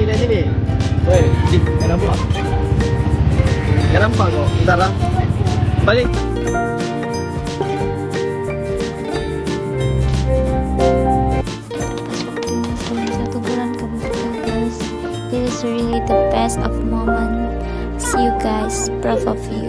Dari sini. Woi, nggak nampak. Nggak nampak kok. Bentar lah. Balik. Satu bulan kemudian, guys, this is really the best of moment. See you guys, proud of you.